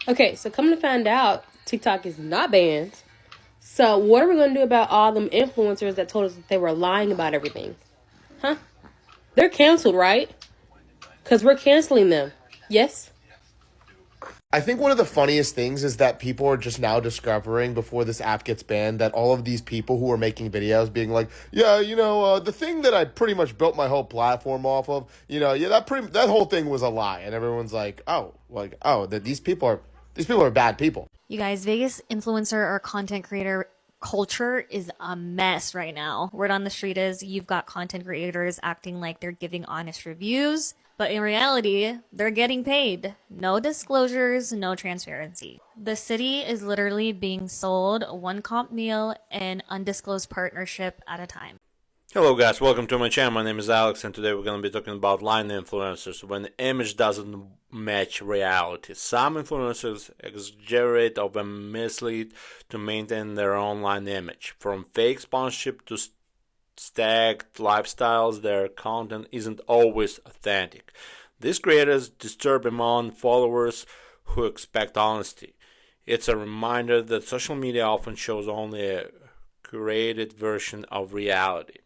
Okay, so come to find out, TikTok is not banned. So what are we gonna do about all them influencers that told us that they were lying about everything? Huh? They're canceled, right? Because we're canceling them. Yes? I think one of the funniest things is that people are just now discovering before this app gets banned that all of these people who are making videos being like, yeah, the thing that I pretty much built my whole platform off of, yeah, that whole thing was a lie, and everyone's like, that these people are bad people. You guys, Vegas influencer or content creator culture is a mess right now. Word on the street is you've got content creators acting like they're giving honest reviews, but in reality, they're getting paid. No disclosures, no transparency. The city is literally being sold one comp meal and undisclosed partnership at a time. Hello guys, welcome to my channel. My name is Alex and today we're going to be talking about line influencers when the image doesn't match reality. Some influencers exaggerate or mislead to maintain their online image. From fake sponsorship to stacked lifestyles, their content isn't always authentic. These creators disturb among followers who expect honesty. It's a reminder that social media often shows only a curated version of reality.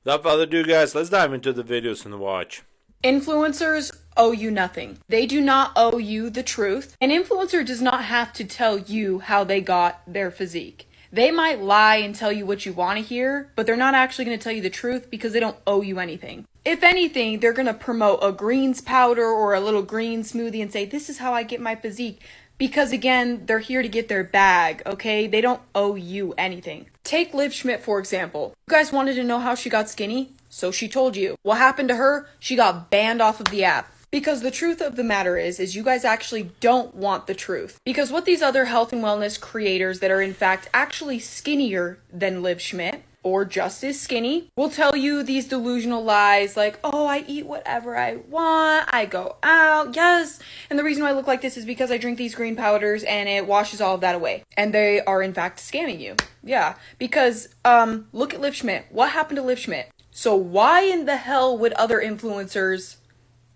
Without further ado, guys, let's dive into the videos and watch. Influencers owe you nothing. They do not owe you the truth. An influencer does not have to tell you how they got their physique. They might lie and tell you what you want to hear, but they're not actually going to tell you the truth because they don't owe you anything. If anything, they're going to promote a greens powder or a little green smoothie and say, this is how I get my physique. Because again, they're here to get their bag, okay? They don't owe you anything. Take Liv Schmidt, for example. You guys wanted to know how she got skinny? So she told you. What happened to her? She got banned off of the app. Because the truth of the matter is you guys actually don't want the truth. Because what these other health and wellness creators that are in fact actually skinnier than Liv Schmidt, or just as skinny, will tell you these delusional lies like, oh, I eat whatever I want, I go out, yes, and the reason why I look like this is because I drink these green powders and it washes all of that away. And they are in fact scamming you. Yeah, because look at Liv Schmidt. What happened to Liv Schmidt? So why in the hell would other influencers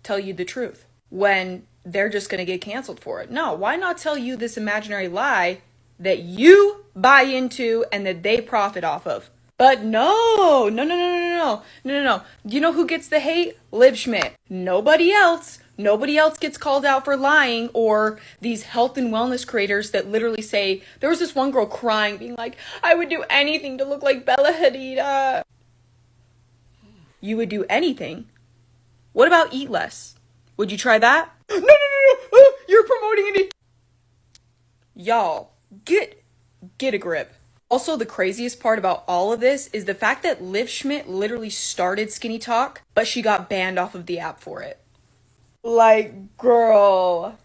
tell you the truth when they're just going to get canceled for it? No, why not tell you this imaginary lie that you buy into and that they profit off of? But no. You know who gets the hate? Liv Schmidt. Nobody else. Nobody else gets called out for lying, or these health and wellness creators that literally say, there was this one girl crying, being like, I would do anything to look like Bella Hadid. You would do anything? What about eat less? Would you try that? No. You're promoting it. Y'all, get a grip. Also, the craziest part about all of this is the fact that Liv Schmidt literally started Skinny Talk, but she got banned off of the app for it. Like, girl.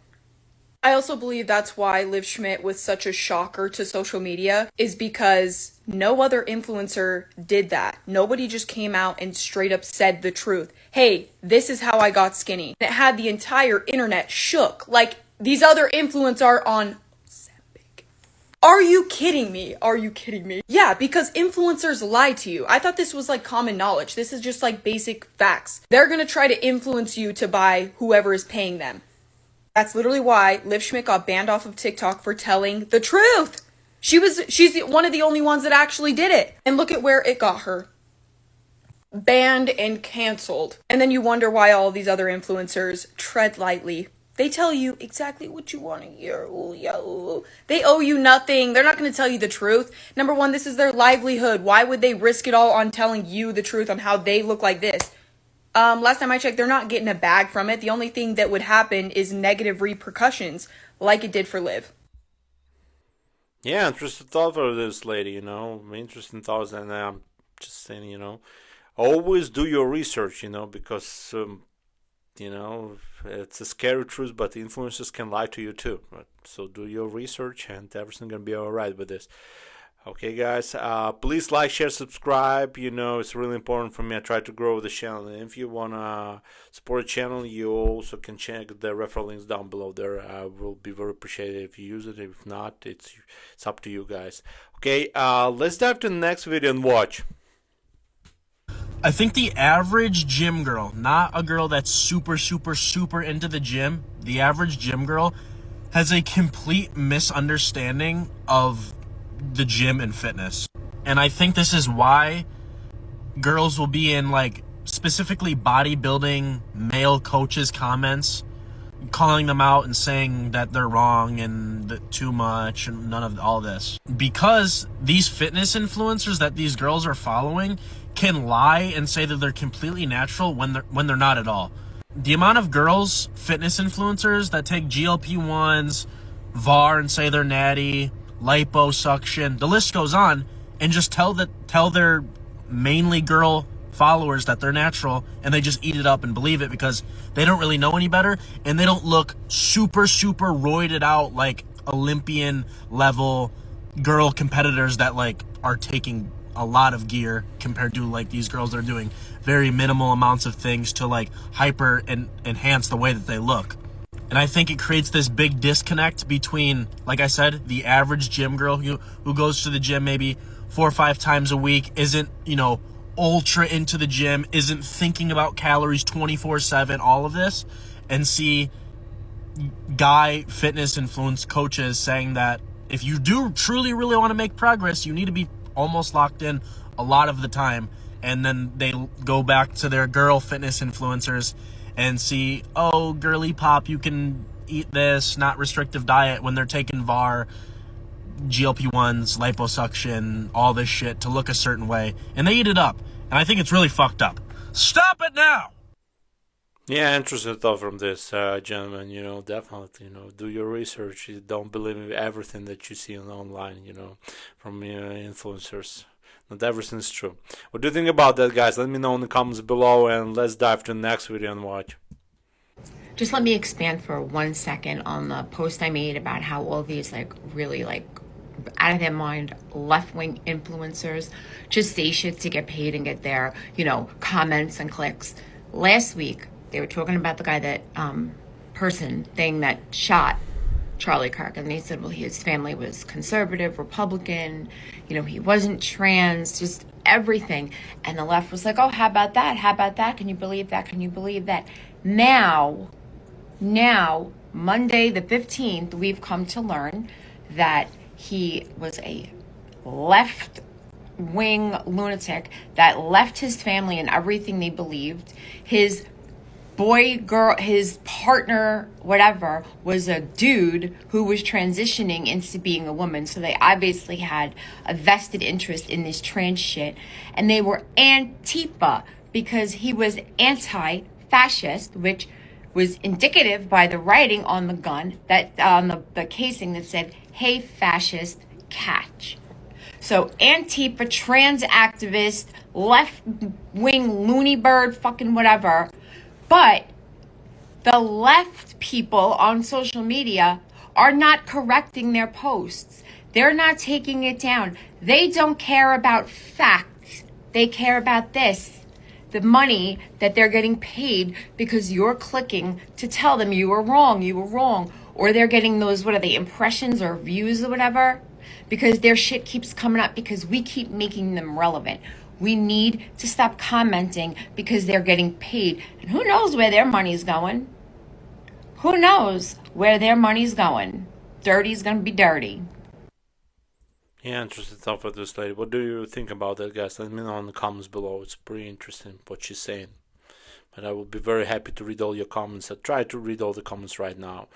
I also believe that's why Liv Schmidt was such a shocker to social media, is because no other influencer did that. Nobody just came out and straight up said the truth. Hey, this is how I got skinny. And it had the entire internet shook like these other influencers are on. Are you kidding me? Are you kidding me? Yeah, because influencers lie to you. I thought this was like common knowledge. This is just like basic facts. They're gonna try to influence you to buy whoever is paying them. That's literally why Liv Schmidt got banned off of TikTok for telling the truth. She's one of the only ones that actually did it. And look at where it got her. Banned and canceled. And then you wonder why all these other influencers tread lightly. They tell you exactly what you want to hear. Ooh, yeah, ooh. They owe you nothing. They're not going to tell you the truth. Number one, this is their livelihood. Why would they risk it all on telling you the truth on how they look like this? Last time I checked, they're not getting a bag from it. The only thing that would happen is negative repercussions, like it did for Liv. Yeah, interesting thought for this lady, interesting thoughts, and I'm just saying, always do your research, because it's a scary truth, but influencers can lie to you too. So do your research and everything's gonna be alright with this. Okay, guys, please like, share, subscribe. It's really important for me. I try to grow the channel, and if you wanna support the channel, you also can check the referral links down below there. I will be very appreciated if you use it. If not, it's up to you guys. Okay, let's dive to the next video and watch. I think the average gym girl, not a girl that's super into the gym, the average gym girl has a complete misunderstanding of the gym and fitness. And I think this is why girls will be in, like, specifically bodybuilding male coaches' comments, calling them out and saying that they're wrong and that too much and none of all this. Because these fitness influencers that these girls are following can lie and say that they're completely natural when they're not at all. The amount of girls, fitness influencers that take GLP-1s, VAR and say they're natty, liposuction, the list goes on, and just tell their mainly girl followers that they're natural, and they just eat it up and believe it because they don't really know any better, and they don't look super roided out like Olympian level girl competitors that like are taking a lot of gear compared to like these girls that are doing very minimal amounts of things to like hyper and enhance the way that they look. And I think it creates this big disconnect between, like I said, the average gym girl who goes to the gym maybe 4 or 5 times a week, isn't, ultra into the gym, isn't thinking about calories 24/7, all of this, and see guy fitness influence coaches saying that if you do truly really want to make progress, you need to be almost locked in a lot of the time. And then they go back to their girl fitness influencers and see, oh, girly pop, you can eat this, not restrictive diet, when they're taking VAR, GLP-1s, liposuction, all this shit to look a certain way, and they eat it up. And I think it's really fucked up. Stop it now! Yeah, interesting thought from this gentleman. Definitely, do your research. You don't believe everything that you see online, from influencers. Not everything is true. What do you think about that, guys? Let me know in the comments below, and let's dive to the next video and watch. Just let me expand for 1 second on the post I made about how all these really out of their mind left-wing influencers just say shit to get paid and get their, comments and clicks. Last week, they were talking about the guy that thing that shot Charlie Kirk, and they said, well, his family was conservative, Republican, he wasn't trans, just everything. And the left was like, oh, how about that? How about that? Can you believe that? Can you believe that? Now, Monday the 15th, we've come to learn that he was a left-wing lunatic that left his family and everything they believed. His his partner, whatever, was a dude who was transitioning into being a woman. So they obviously had a vested interest in this trans shit. And they were Antifa because he was anti-fascist, which was indicative by the writing on the gun, that on the casing that said, hey, fascist, catch. So Antifa, trans activist, left-wing loony bird, fucking whatever. But the left people on social media are not correcting their posts. They're not taking it down. They don't care about facts. They care about this. The money that they're getting paid because you're clicking to tell them you were wrong. Or they're getting those, impressions or views or whatever, because their shit keeps coming up because we keep making them relevant. We need to stop commenting because they're getting paid. And who knows where their money's going? Who knows where their money's going? Dirty's going to be dirty. Yeah, interesting stuff with this lady. What do you think about that, guys? Let me know in the comments below. It's pretty interesting what she's saying. But I will be very happy to read all your comments. I try to read all the comments right now.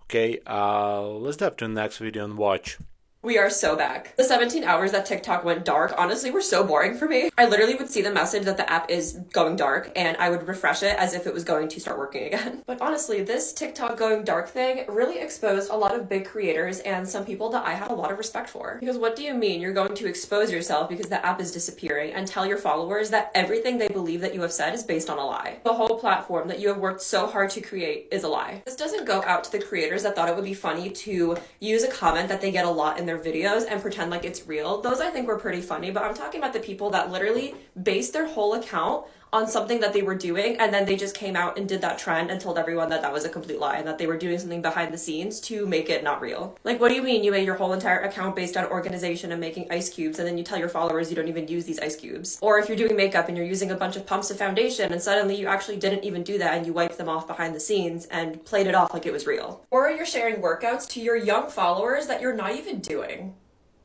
Okay, let's dive to the next video and watch. We are so back. The 17 hours that TikTok went dark, honestly, were so boring for me. I literally would see the message that the app is going dark, and I would refresh it as if it was going to start working again. But honestly, this TikTok going dark thing really exposed a lot of big creators and some people that I have a lot of respect for. Because what do you mean you're going to expose yourself because the app is disappearing and tell your followers that everything they believe that you have said is based on a lie? The whole platform that you have worked so hard to create is a lie. This doesn't go out to the creators that thought it would be funny to use a comment that they get a lot in their videos and pretend like it's real. Those I think were pretty funny, but I'm talking about the people that literally base their whole account on something that they were doing, and then they just came out and did that trend and told everyone that that was a complete lie and that they were doing something behind the scenes to make it not real. Like, what do you mean you made your whole entire account based on organization and making ice cubes, and then you tell your followers you don't even use these ice cubes? Or if you're doing makeup and you're using a bunch of pumps of foundation and suddenly you actually didn't even do that and you wiped them off behind the scenes and played it off like it was real. Or you're sharing workouts to your young followers that you're not even doing.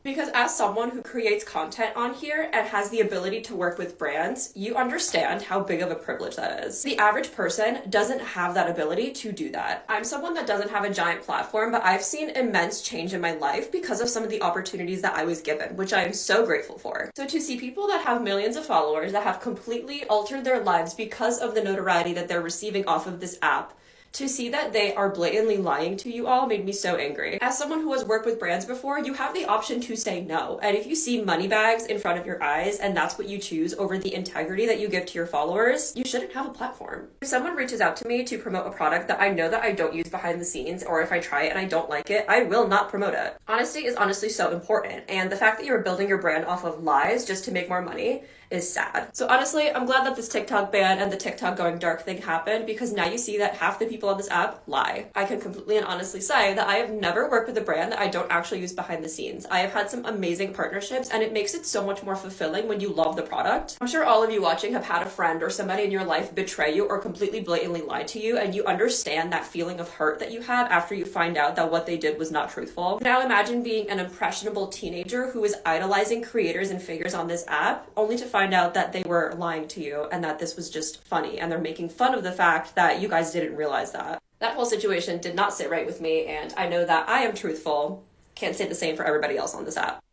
Because as someone who creates content on here and has the ability to work with brands, you understand how big of a privilege that is. The average person doesn't have that ability to do that. I'm someone that doesn't have a giant platform, but I've seen immense change in my life because of some of the opportunities that I was given, which I am so grateful for. So to see people that have millions of followers that have completely altered their lives because of the notoriety that they're receiving off of this app, to see that they are blatantly lying to you all made me so angry. As someone who has worked with brands before, you have the option to say no. And if you see money bags in front of your eyes and that's what you choose over the integrity that you give to your followers, you shouldn't have a platform. If someone reaches out to me to promote a product that I know that I don't use behind the scenes, or if I try it and I don't like it, I will not promote it. Honesty is honestly so important. And the fact that you're building your brand off of lies just to make more money is sad. So honestly, I'm glad that this TikTok ban and the TikTok going dark thing happened, because now you see that half the people on this app lie. I can completely and honestly say that I have never worked with a brand that I don't actually use behind the scenes. I have had some amazing partnerships, and it makes it so much more fulfilling when you love the product. I'm sure all of you watching have had a friend or somebody in your life betray you or completely blatantly lie to you, and you understand that feeling of hurt that you have after you find out that what they did was not truthful. Now imagine being an impressionable teenager who is idolizing creators and figures on this app, only to find out that they were lying to you and that this was just funny, and they're making fun of the fact that you guys didn't realize that. That whole situation did not sit right with me, and I know that I am truthful. Can't say the same for everybody else on this app.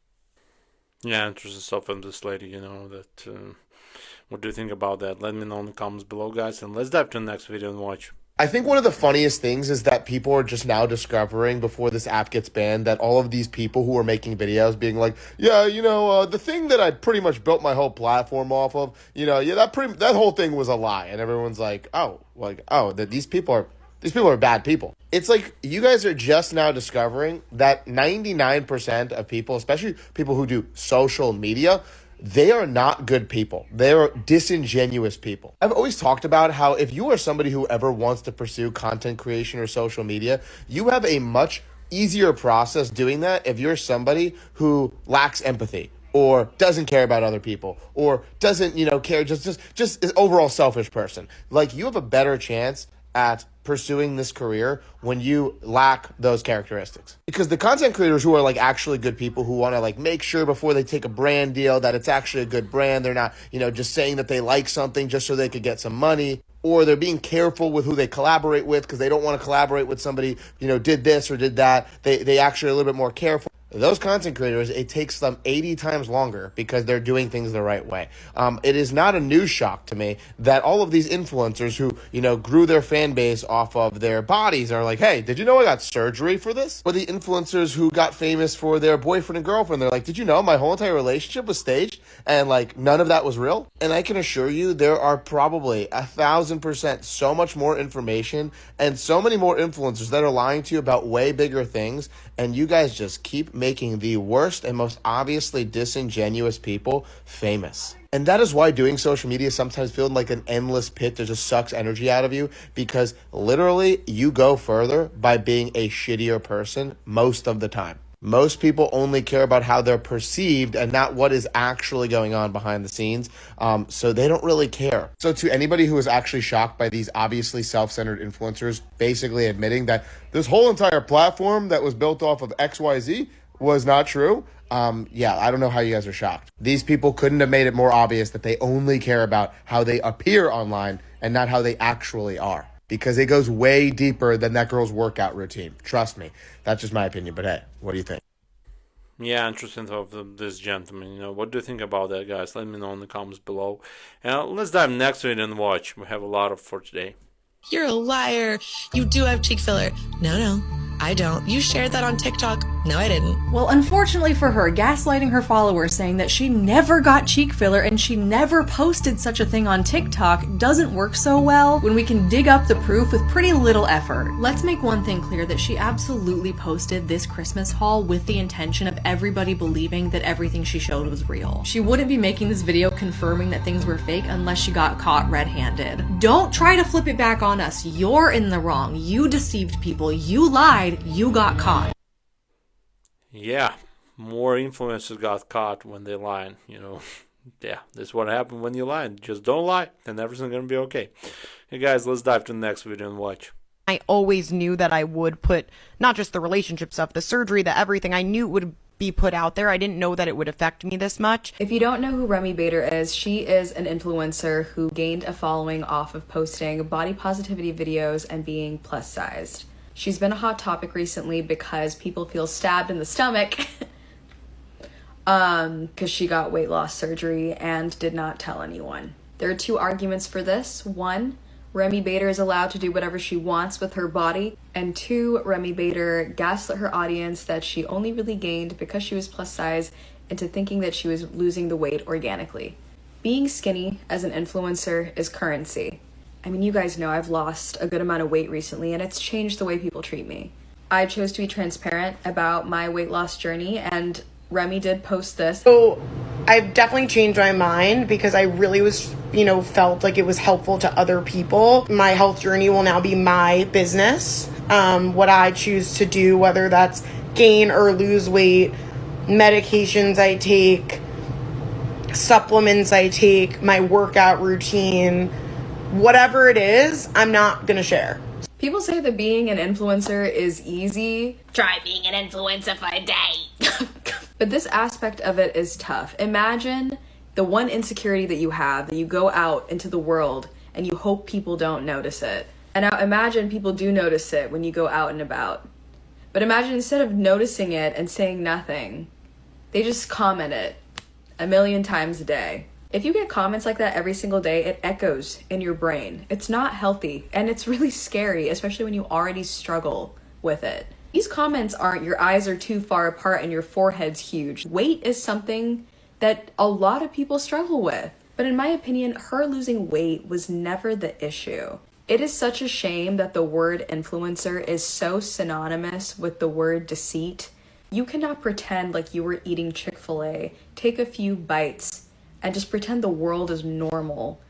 Yeah, interesting stuff from this lady, what do you think about that? Let me know in the comments below, guys, and let's dive to the next video and watch. I think one of the funniest things is that people are just now discovering before this app gets banned that all of these people who are making videos being like, yeah, the thing that I pretty much built my whole platform off of, that whole thing was a lie. And everyone's like, that these people are bad people. It's like you guys are just now discovering that 99% of people, especially people who do social media, they are not good people. They are disingenuous people. I've always talked about how if you are somebody who ever wants to pursue content creation or social media, you have a much easier process doing that if you're somebody who lacks empathy or doesn't care about other people or doesn't, care, just an overall selfish person. Like, you have a better chance at pursuing this career when you lack those characteristics. Because the content creators who are like actually good people who want to like make sure before they take a brand deal that it's actually a good brand, they're not, just saying that they like something just so they could get some money, or they're being careful with who they collaborate with because they don't want to collaborate with somebody, did this or did that. They actually are a little bit more careful. Those content creators, it takes them 80 times longer because they're doing things the right way. It is not a news shock to me that all of these influencers who, grew their fan base off of their bodies are like, hey, did you know I got surgery for this? Or the influencers who got famous for their boyfriend and girlfriend, they're like, did you know my whole entire relationship was staged and like none of that was real? And I can assure you there are probably 1,000% so much more information and so many more influencers that are lying to you about way bigger things, and you guys just keep making the worst and most obviously disingenuous people famous. And that is why doing social media sometimes feels like an endless pit that just sucks energy out of you, because literally you go further by being a shittier person most of the time. Most people only care about how they're perceived and not what is actually going on behind the scenes. So they don't really care. So to anybody who is actually shocked by these obviously self-centered influencers basically admitting that this whole entire platform that was built off of XYZ was not true, I don't know how you guys are shocked. These people couldn't have made it more obvious that they only care about how they appear online and not how they actually are. Because it goes way deeper than that girl's workout routine. Trust me. That's just my opinion. But hey, what do you think? Yeah, interesting of this gentleman. What do you think about that, guys? Let me know in the comments below. Let's dive next video and watch. We have a lot for today. You're a liar. You do have cheek filler. No, I don't. You shared that on TikTok No, I didn't. Well, unfortunately for her, gaslighting her followers saying that she never got cheek filler and she never posted such a thing on TikTok doesn't work so well when we can dig up the proof with pretty little effort. Let's make one thing clear, that she absolutely posted this Christmas haul with the intention of everybody believing that everything she showed was real. She wouldn't be making this video confirming that things were fake unless she got caught red-handed. Don't try to flip it back on us. You're in the wrong. You deceived people. You lied. You got caught. Yeah, more influencers got caught when they lied, Yeah, that's what happened when you lie. Just don't lie, and everything's going to be okay. Hey guys, let's dive to the next video and watch. I always knew that I would put not just the relationship stuff, the surgery, the everything. I knew it would be put out there. I didn't know that it would affect me this much. If you don't know who Remy Bader is, she is an influencer who gained a following off of posting body positivity videos and being plus sized. She's been a hot topic recently because people feel stabbed in the stomach because she got weight loss surgery and did not tell anyone. There are two arguments for this. One, Remy Bader is allowed to do whatever she wants with her body. And two, Remy Bader gaslit her audience that she only really gained because she was plus size into thinking that she was losing the weight organically. Being skinny as an influencer is currency. I mean, you guys know I've lost a good amount of weight recently and it's changed the way people treat me. I chose to be transparent about my weight loss journey and Remy did post this. So I've definitely changed my mind because I really was, felt like it was helpful to other people. My health journey will now be my business. What I choose to do, whether that's gain or lose weight, medications I take, supplements I take, my workout routine, whatever it is, I'm not gonna share. People say that being an influencer is easy. Try being an influencer for a day. But this aspect of it is tough. Imagine the one insecurity that you have, that you go out into the world and you hope people don't notice it. And now imagine people do notice it when you go out and about. But imagine instead of noticing it and saying nothing, they just comment it 1,000,000 times a day. If you get comments like that every single day, it echoes in your brain. It's not healthy and it's really scary, especially when you already struggle with it. These comments aren't your eyes are too far apart and your forehead's huge. Weight is something that a lot of people struggle with. But in my opinion, her losing weight was never the issue. It is such a shame that the word influencer is so synonymous with the word deceit. You cannot pretend like you were eating Chick-fil-A, take a few bites, and just pretend the world is normal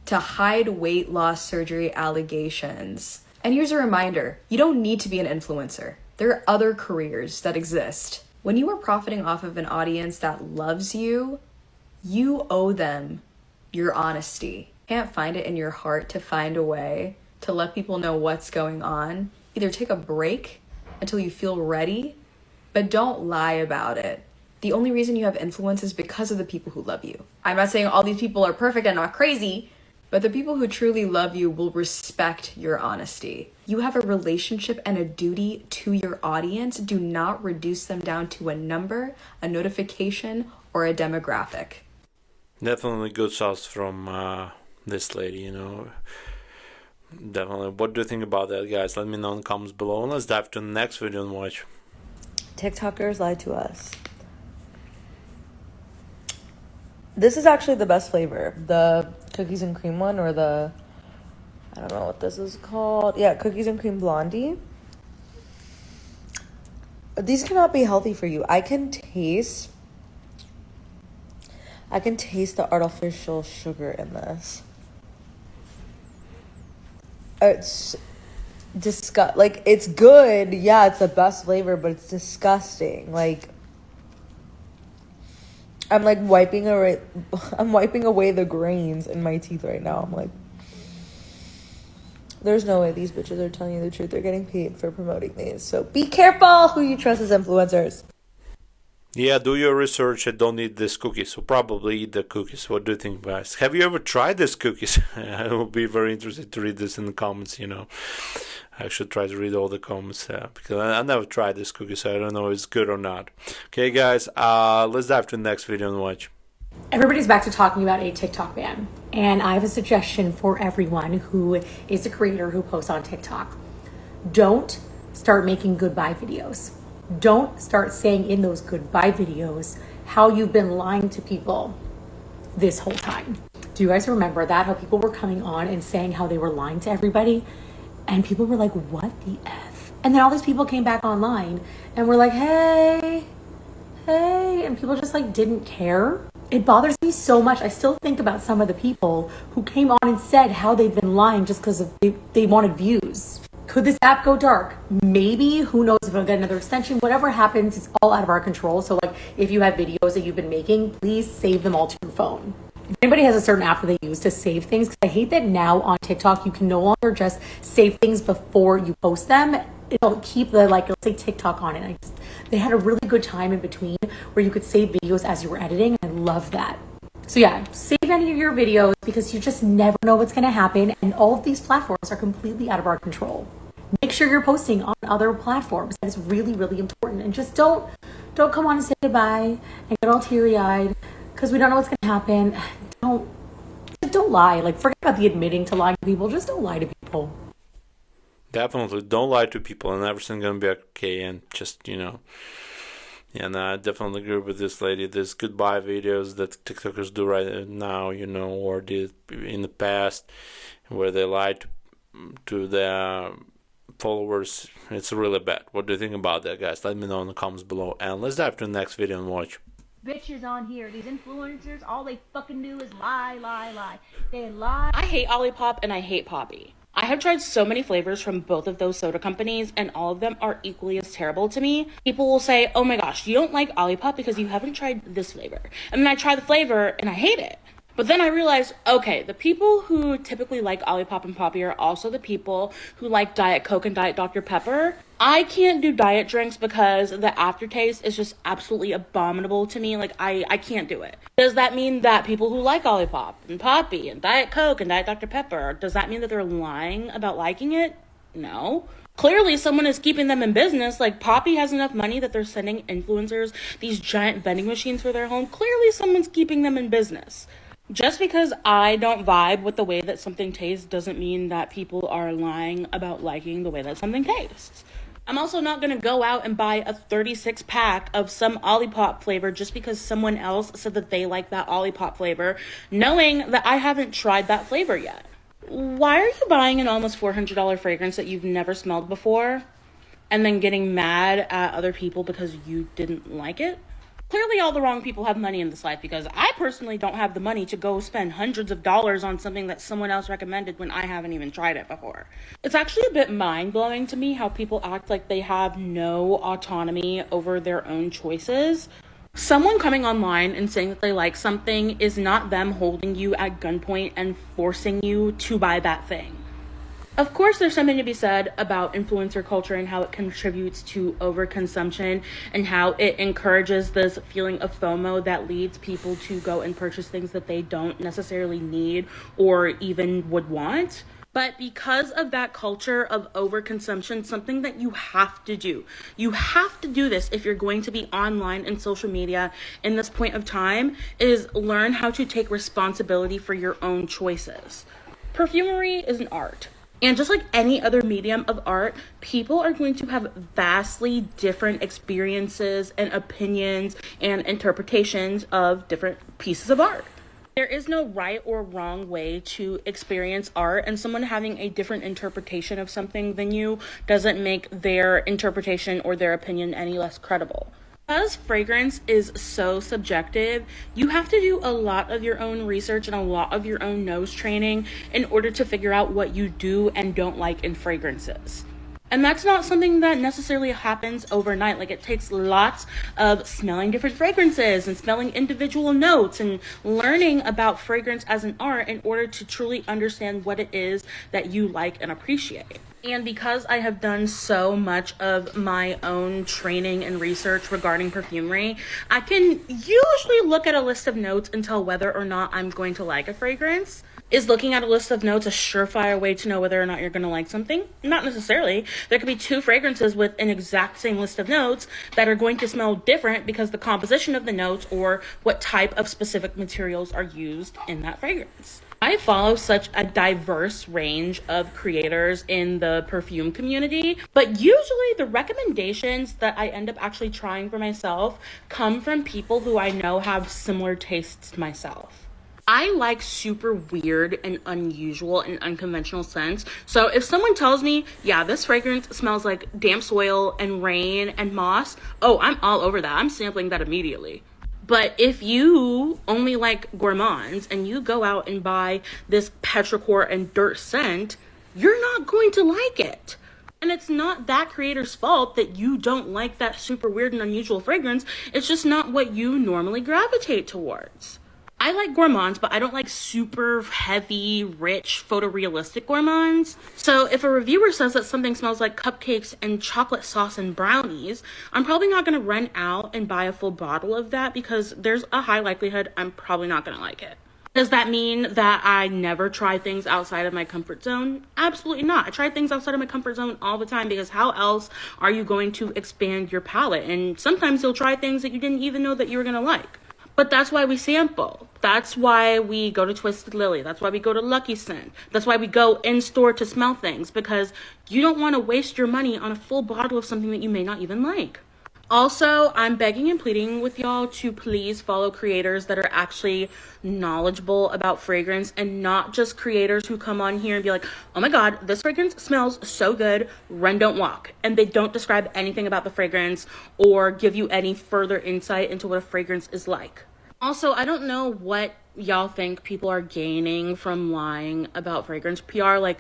to hide weight loss surgery allegations. And here's a reminder, you don't need to be an influencer. There are other careers that exist. When you are profiting off of an audience that loves you, you owe them your honesty. Can't find it in your heart to find a way to let people know what's going on. Either take a break until you feel ready, but don't lie about it. The only reason you have influence is because of the people who love you. I'm not saying all these people are perfect and not crazy, but the people who truly love you will respect your honesty. You have a relationship and a duty to your audience. Do not reduce them down to a number, a notification, or a demographic. Definitely good sauce from this lady, Definitely. What do you think about that, guys? Let me know in the comments below. And let's dive to the next video and watch. TikTokers lied to us. This is actually the best flavor. The cookies and cream one, or the, I don't know what this is called. Yeah, cookies and cream blondie. These cannot be healthy for you. I can taste the artificial sugar in this. It's it's good. Yeah, it's the best flavor, but it's disgusting. I'm wiping away the grains in my teeth right now. I'm like, there's no way these bitches are telling you the truth. They're getting paid for promoting these. So be careful who you trust as influencers. Yeah, do your research and don't eat these cookies. So probably eat the cookies. What do you think, guys? Have you ever tried these cookies? I will be very interested to read this in the comments, I should try to read all the comments because I never tried this cookie, so I don't know if it's good or not. Okay, guys, let's dive to the next video and watch. Everybody's back to talking about a TikTok ban, and I have a suggestion for everyone who is a creator who posts on TikTok. Don't start making goodbye videos. Don't start saying in those goodbye videos how you've been lying to people this whole time. Do you guys remember that? How people were coming on and saying how they were lying to everybody? And people were like, what the F? And then all these people came back online and were like, hey, and people just like didn't care. It bothers me so much. I still think about some of the people who came on and said how they've been lying just because they wanted views. Could this app go dark? Maybe. Who knows if it'll get another extension? Whatever happens, it's all out of our control. So like if you have videos that you've been making, please save them all to your phone. If anybody has a certain app that they use to save things, because I hate that now on TikTok you can no longer just save things before you post them. It'll keep the, like, let's say TikTok on it. They had a really good time in between where you could save videos as you were editing. I love that. So yeah, save any of your videos because you just never know what's going to happen. And all of these platforms are completely out of our control. Make sure you're posting on other platforms. That is really, really important. And just don't come on and say goodbye and get all teary-eyed because we don't know what's going to happen. Don't lie. Like, forget about the admitting to lying to people. Just don't lie to people. Definitely don't lie to people, and everything's gonna be okay. And just, yeah, no, I definitely agree with this lady. There's goodbye videos that TikTokers do right now, or did in the past, where they lie to their followers. It's really bad. What do you think about that, guys? Let me know in the comments below, and let's dive to the next video and watch. Bitches on here, these influencers, all they fucking do is lie. They lie. I hate Olipop and I hate Poppy. I have tried so many flavors from both of those soda companies, and all of them are equally as terrible to me. People will say, oh my gosh, you don't like Olipop because you haven't tried this flavor. And then I try the flavor and I hate it. But then I realized, okay, the people who typically like Olipop and Poppy are also the people who like Diet Coke and Diet Dr. Pepper. I can't do diet drinks because the aftertaste is just absolutely abominable to me. Like, I can't do it. Does that mean that people who like Olipop and Poppy and Diet Coke and Diet Dr. Pepper, does that mean that they're lying about liking it? No. Clearly, someone is keeping them in business. Like, Poppy has enough money that they're sending influencers these giant vending machines for their home. Clearly, someone's keeping them in business. Just because I don't vibe with the way that something tastes doesn't mean that people are lying about liking the way that something tastes. I'm also not going to go out and buy a 36-pack of some Olipop flavor just because someone else said that they like that Olipop flavor, knowing that I haven't tried that flavor yet. Why are you buying an almost $400 fragrance that you've never smelled before and then getting mad at other people because you didn't like it? Clearly all the wrong people have money in this life, because I personally don't have the money to go spend hundreds of dollars on something that someone else recommended when I haven't even tried it before. It's actually a bit mind-blowing to me how people act like they have no autonomy over their own choices. Someone coming online and saying that they like something is not them holding you at gunpoint and forcing you to buy that thing. Of course, there's something to be said about influencer culture and how it contributes to overconsumption and how it encourages this feeling of FOMO that leads people to go and purchase things that they don't necessarily need or even would want. But because of that culture of overconsumption, something that you have to do this if you're going to be online and social media in this point of time, is learn how to take responsibility for your own choices. Perfumery is an art. And just like any other medium of art, people are going to have vastly different experiences and opinions and interpretations of different pieces of art. There is no right or wrong way to experience art, and someone having a different interpretation of something than you doesn't make their interpretation or their opinion any less credible. Because fragrance is so subjective, you have to do a lot of your own research and a lot of your own nose training in order to figure out what you do and don't like in fragrances. And that's not something that necessarily happens overnight. Like, it takes lots of smelling different fragrances and smelling individual notes and learning about fragrance as an art in order to truly understand what it is that you like and appreciate. And because I have done so much of my own training and research regarding perfumery, I can usually look at a list of notes and tell whether or not I'm going to like a fragrance. Is looking at a list of notes a surefire way to know whether or not you're going to like something? Not necessarily. There could be two fragrances with an exact same list of notes that are going to smell different because the composition of the notes or what type of specific materials are used in that fragrance. I follow such a diverse range of creators in the perfume community, but usually the recommendations that I end up actually trying for myself come from people who I know have similar tastes to myself. I like super weird and unusual and unconventional scents. So if someone tells me, yeah, this fragrance smells like damp soil and rain and moss, oh, I'm all over that. I'm sampling that immediately. But if you only like gourmands and you go out and buy this petrichor and dirt scent, you're not going to like it. And it's not that creator's fault that you don't like that super weird and unusual fragrance. It's just not what you normally gravitate towards. I like gourmands, but I don't like super heavy, rich, photorealistic gourmands. So if a reviewer says that something smells like cupcakes and chocolate sauce and brownies, I'm probably not going to run out and buy a full bottle of that because there's a high likelihood I'm probably not going to like it. Does that mean that I never try things outside of my comfort zone? Absolutely not. I try things outside of my comfort zone all the time because how else are you going to expand your palate? And sometimes you'll try things that you didn't even know that you were going to like. But that's why we sample. That's why we go to Twisted Lily. That's why we go to Lucky Scent. That's why we go in store to smell things, because you don't want to waste your money on a full bottle of something that you may not even like. Also, I'm begging and pleading with y'all to please follow creators that are actually knowledgeable about fragrance and not just creators who come on here and be like, oh my God, this fragrance smells so good, run, don't walk. And they don't describe anything about the fragrance or give you any further insight into what a fragrance is like. Also, I don't know what y'all think people are gaining from lying about fragrance PR. Like,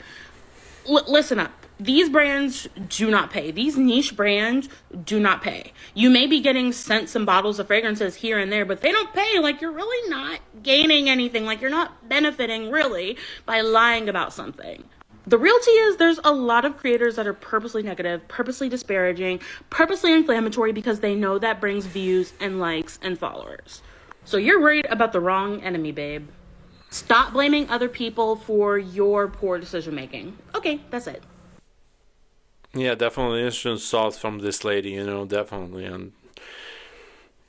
listen up. These brands do not pay. These niche brands do not pay. You may be getting sent some bottles of fragrances here and there, but they don't pay. Like, you're really not gaining anything. Like, you're not benefiting really by lying about something. The reality is there's a lot of creators that are purposely negative, purposely disparaging, purposely inflammatory because they know that brings views and likes and followers. So you're worried about the wrong enemy, babe. Stop blaming other people for your poor decision making. Okay, that's it. Yeah, definitely interesting thoughts from this lady, definitely. And,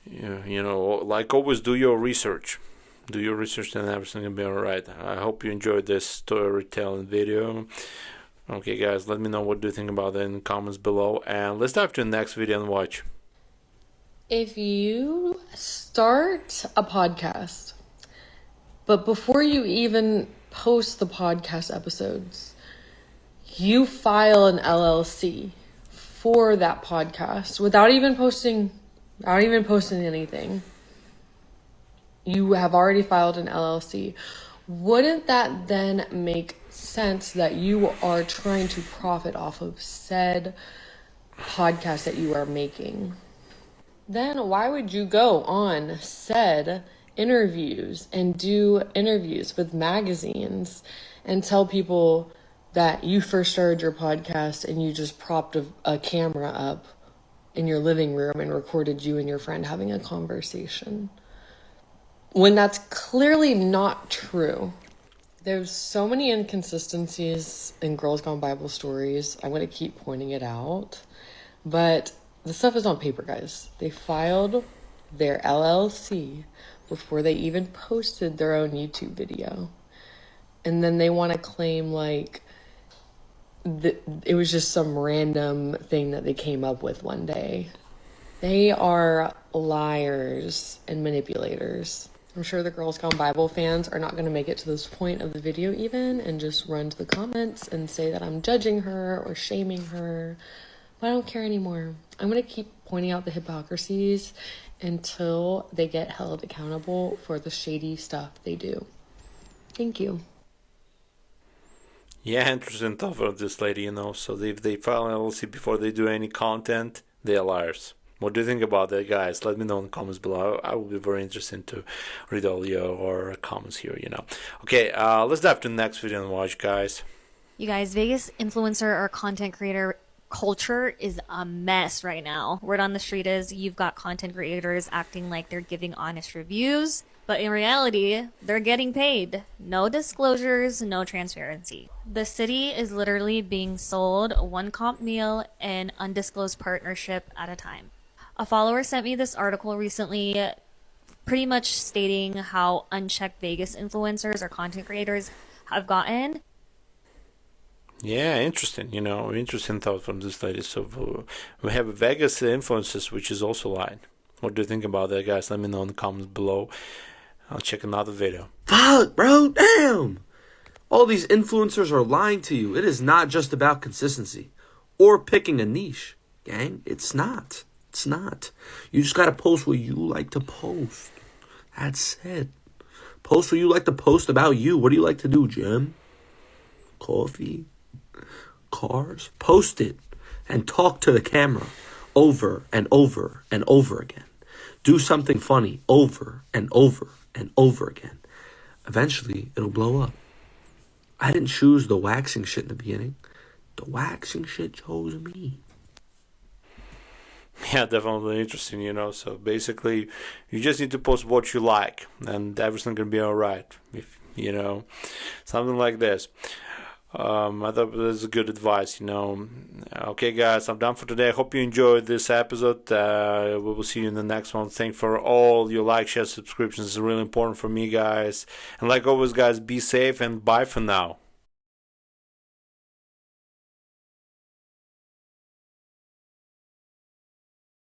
like always, do your research. Do your research and everything will be alright. I hope you enjoyed this storytelling video. Okay, guys, let me know what do you think about it in the comments below. And let's dive to the next video and watch. If you start a podcast, but before you even post the podcast episodes, you file an LLC for that podcast without even posting anything. You have already filed an LLC. Wouldn't that then make sense that you are trying to profit off of said podcast that you are making? Then why would you go on said interviews and do interviews with magazines and tell people that you first started your podcast and you just propped a camera up in your living room and recorded you and your friend having a conversation, when that's clearly not true? There's so many inconsistencies in Girls Gone Bible stories. I'm going to keep pointing it out. But the stuff is on paper, guys. They filed their LLC before they even posted their own YouTube video. And then they want to claim like it was just some random thing that they came up with one day. They are liars and manipulators. I'm sure the Girls Gone Bible fans are not going to make it to this point of the video even and just run to the comments and say that I'm judging her or shaming her. But I don't care anymore. I'm going to keep pointing out the hypocrisies until they get held accountable for the shady stuff they do. Thank you. Yeah, interesting thought of this lady, So if they file an LLC before they do any content, they are liars. What do you think about that, guys? Let me know in the comments below. I will be very interested to read all your comments here, Okay, let's dive to the next video and watch, guys. You guys, Vegas influencer or content creator culture is a mess right now. Word on the street is you've got content creators acting like they're giving honest reviews, but in reality, they're getting paid. No disclosures, no transparency. The city is literally being sold one comp meal and undisclosed partnership at a time. A follower sent me this article recently pretty much stating how unchecked Vegas influencers or content creators have gotten. Yeah, interesting. Interesting thought from this lady. So we have Vegas influencers, which is also lying. What do you think about that, guys? Let me know in the comments below. I'll check another video. Fuck, bro, damn! All these influencers are lying to you. It is not just about consistency or picking a niche, gang. It's not. It's not. You just gotta post what you like to post. That's it. Post what you like to post about you. What do you like to do, Jim? Coffee? Cars? Post it and talk to the camera over and over and over again. Do something funny over and over and over again. Eventually, it'll blow up. I didn't choose the waxing shit in the beginning. The waxing shit chose me. Yeah, definitely interesting, So basically, you just need to post what you like, and everything's gonna be alright. If something like this. I thought this is good advice, Okay, guys, I'm done for today. I hope you enjoyed this episode. We will see you in the next one. Thanks for all your like, share, subscriptions. It's really important for me, guys. And like always, guys, be safe and bye for now.